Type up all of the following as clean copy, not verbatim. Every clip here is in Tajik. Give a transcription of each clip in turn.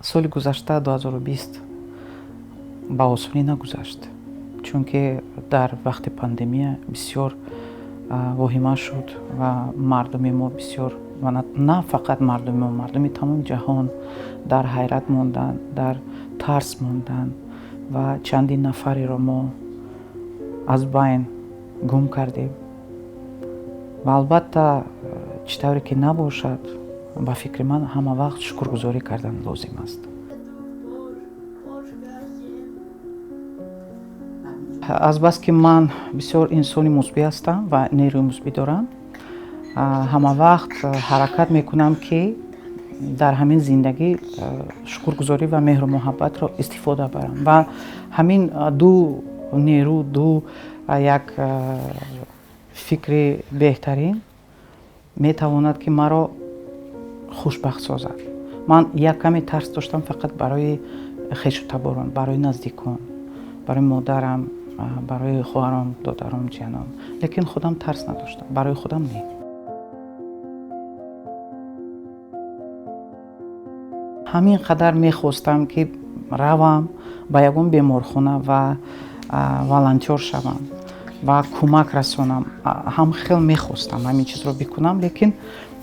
соли гузашта 2020 ба осонӣ нагузашт, чунки дар вақти пандемия бисёр воҳима шуд ва мардуми мо бисёр ва на фақат мардуми мо, мардуми тамоми ҷаҳон дар ҳайрат мондан, дар тарс мондан ва чандин нафареро мо аз байн гум кардем. ва албатта чӣ тавре ки набошад, ба фикри ман ҳама вақт шукргузорӣ кардан лозим аст. азбаски ман бисёр инсони мусбӣ ҳастам ва нерӯи мусбӣ дорам, ҳама вақт ҳаракат мекунам ки дар ҳамин зиндагӣ шукргузорӣ ва меҳру муҳаббатро истифода барам ва ҳамин ду нерӯ, ду як фикри беҳтарин метавонад ки маро хушбахт созад. ман як каме тарс доштам фақат барои хешу таборон, барои наздикон, барои модарам, барои хоҳарам, додарам, ҷиянам, лекин худам тарс надоштам, барои худам не. ҳамин қадар мехостам ки равам ба ягон беморхона ва волонтёр шавам ва кӯмак расонам. ҳам хел мехостам ҳамин чизро бикунам, лекин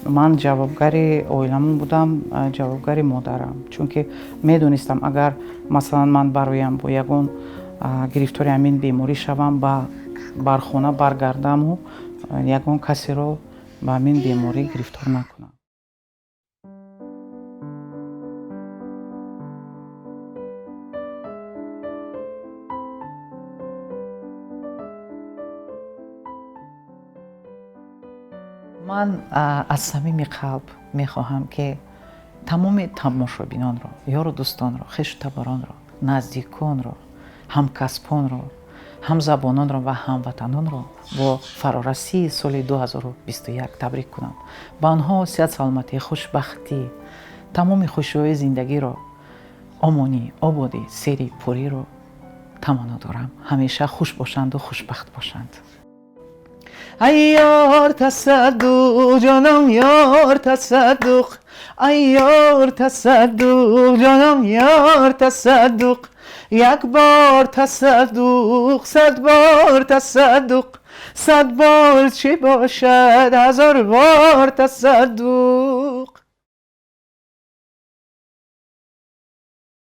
ман ҷавобгари оиламон будам, ҷавобгари модарам, чунки медонистам агар масалан ман бароям бо ягон гирифтори ҳамин беморӣ шавам, бар хона баргардаму ягон касеро ба ҳамин беморӣ гирифтор накунам. ман аз самими қалб мехоҳам ки тамоми тамошобинонро, ёру дӯстонро, хешу табаронро, наздиконро, ҳамкасбонро, ҳамзабононро ва ҳамватанонро бо фарорасии соли 2021 табрик кунам. ба онҳо сеҳат, саломатӣ, хушбахтӣ, тамоми хушиҳои зиндагиро, омонӣ, ободӣ, сери пуриро таманно дорам. ҳамеша хуш бошанду хушбахт бошанд. ای یار تصدق جانم یار تصدق، ای یار تصدق جانم یار تصدق، یک بار تصدق صد بار تصدق، صد بار چی باشد هزار بار تصدق.